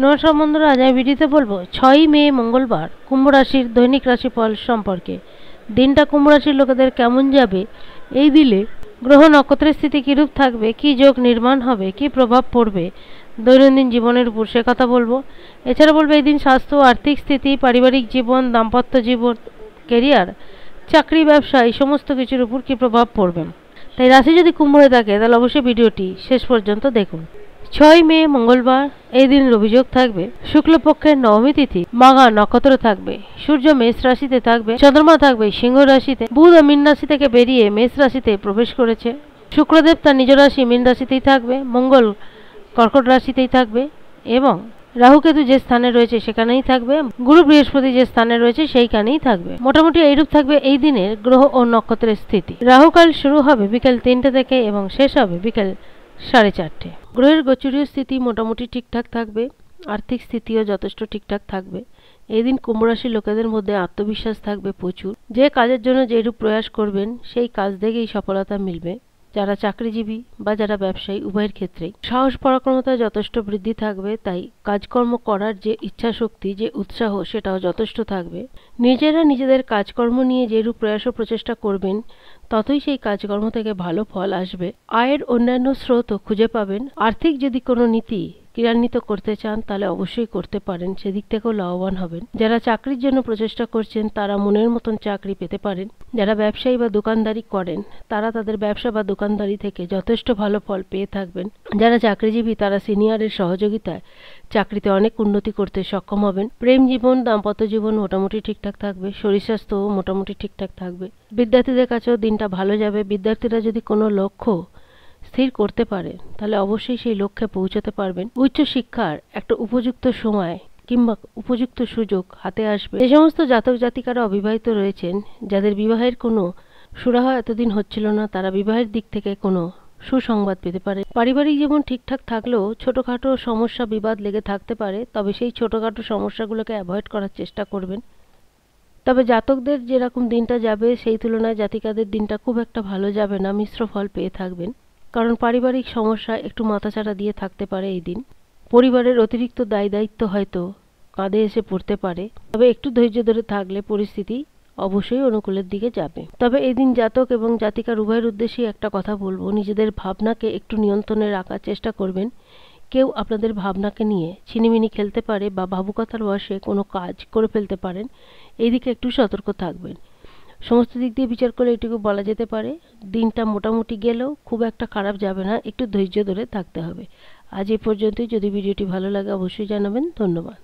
নমস্কার বন্ধুরা, আজ আমি ভিডিওতে বলবো 6ই মে মঙ্গলবার কুম্ভ রাশির দৈনিক রাশিফল সম্পর্কে। দিনটা কুম্ভ রাশির লোকেদের কেমন যাবে, এই দিলে গ্রহ নক্ষত্রের স্থিতি কীরূপ থাকবে, কী যোগ নির্মাণ হবে, কী প্রভাব পড়বে দৈনন্দিন জীবনের উপর, সে কথা বলবো। এছাড়া বলবো এই দিন স্বাস্থ্য, আর্থিক স্থিতি, পারিবারিক জীবন, দাম্পত্য জীবন, কেরিয়ার, চাকরি, ব্যবসা এই সমস্ত কিছুর উপর কী প্রভাব পড়বে। তাই রাশি যদি কুম্ভ হয়ে থাকে তাহলে অবশ্যই ভিডিওটি শেষ পর্যন্ত দেখুন। 6 মে মঙ্গলবার, এই দিন রবিযোগ থাকবে, শুক্লপক্ষের নবমী তিথি, মাঘা নক্ষত্র থাকবে, সূর্য মেষ রাশিতে থাকবে, চন্দ্রমা থাকবে সিংহ রাশিতে, বুধ মীন রাশি থেকে বেরিয়ে মেষ রাশিতে প্রবেশ করেছে, শুক্রদেব তার নিজ রাশি মীন রাশিতেই থাকবে, মঙ্গল কর্কট রাশিতেই থাকবে এবং রাহুকেতু যে স্থানে রয়েছে সেখানেই থাকবে, গুরু বৃহস্পতি যে স্থানে রয়েছে সেইখানেই থাকবে। মোটামুটি এইরূপ থাকবে এই দিনের গ্রহ ও নক্ষত্রের স্থিতি। রাহুকাল শুরু হবে বিকেল 3টে থেকে এবং শেষ হবে বিকেল 4:30। গ্রহের গোচরীয় স্থিতি মোটামুটি ঠিকঠাক থাকবে, আর্থিক স্থিতিও যথেষ্ট ঠিকঠাক থাকবে। এই দিন কুম্ভ রাশির লোকেদের মধ্যে আত্মবিশ্বাস থাকবে প্রচুর। যে কাজের জন্য যেরূপ প্রয়াস করবেন সেই কাজ থেকেই সফলতা মিলবে। যারা চাকরিজীবী বা যারা ব্যবসায়ী উভয়ের ক্ষেত্রেই সাহস পরাক্রমতা যথেষ্ট বৃদ্ধি থাকবে, তাই কাজকর্ম করার যে ইচ্ছা শক্তি, যে উৎসাহ সেটাও যথেষ্ট থাকবে। নিজেরা নিজেদের কাজকর্ম নিয়ে যেরূপ প্রয়াস ও প্রচেষ্টা করবেন ততই সেই কাজকর্ম থেকে ভালো ফল আসবে। আয়ের অন্যান্য স্রোতও খুঁজে পাবেন। আর্থিক যদি কোনো নীতি ক্রিয়ান্বিত করতে চান তাহলে অবশ্যই করতে পারেন, সেদিক থেকেও লাভবান হবেন। যারা চাকরির জন্য প্রচেষ্টা করছেন তারা মনের মতন চাকরি পেতে পারেন। যারা ব্যবসায়ী বা দোকানদারি করেন তারা তাদের ব্যবসা বা দোকানদারি থেকে যথেষ্ট ভালো ফল পেয়ে থাকবেন। যারা চাকরিজীবী তারা সিনিয়রের সহযোগিতায় চাকরিতে অনেক উন্নতি করতে সক্ষম হবেন। প্রেম জীবন, দাম্পত্য জীবন মোটামুটি ঠিকঠাক থাকবে, শরীর স্বাস্থ্যও মোটামুটি ঠিকঠাক থাকবে। বিদ্যার্থীদের কাছেও দিনটা ভালো যাবে। বিদ্যার্থীরা যদি কোনো লক্ষ্য স্থির করতে পারে তাহলে অবশ্যই সেই লক্ষ্যে পৌঁছাতে পারবেন। উচ্চ শিক্ষার একটা উপযুক্ত সময় কিংবা উপযুক্ত সুযোগ হাতে আসবে। যে সমস্ত জাতক জাতিকারা অবিবাহিত রয়েছেন, যাদের বিবাহের কোনো সুরাহা এতদিন হচ্ছিল না, তারা বিবাহের দিক থেকে কোনো সুসংবাদ পেতে পারে। পারিবারিক জীবন ঠিকঠাক থাকলেও ছোটোখাটো সমস্যা বিবাদ লেগে থাকতে পারে, তবে সেই ছোটোখাটো সমস্যাগুলোকে অ্যাভয়েড করার চেষ্টা করবেন। তবে জাতকদের যেরকম দিনটা যাবে সেই তুলনায় জাতিকাদের দিনটা খুব একটা ভালো যাবে না, মিশ্র ফল পেয়ে থাকবেন। কারণ পারিবারিক সমস্যা একটু মাথাচাড়া দিয়ে থাকতে পারে এই দিন। পরিবারের অতিরিক্ত দায়িত্ব হয়তো কাঁধে এসে পড়তে পারে, তবে একটু ধৈর্য ধরে থাকলে পরিস্থিতি অবশ্যই অনুকূলের দিকে যাবে। তবে এই দিন জাতক এবং জাতিকার উভয়ের উদ্দেশ্যেই একটা কথা বলবো, নিজেদের ভাবনাকে একটু নিয়ন্ত্রণে রাখার চেষ্টা করবেন। কেউ আপনাদের ভাবনাকে নিয়ে ছিনিমিনি খেলতে পারে বা ভাবুকতার বশে কোনো কাজ করে ফেলতে পারেন, এই দিকে একটু সতর্ক থাকবেন। সমস্ত দিক দিয়ে বিচার করলে এটুকু বলা যেতে পারে দিনটা মোটামুটি গেলেও খুব একটা খারাপ যাবে না, একটু ধৈর্য ধরে থাকতে হবে। আজ এই পর্যন্তই। যদি ভিডিওটি ভালো লাগে অবশ্যই জানাবেন। ধন্যবাদ।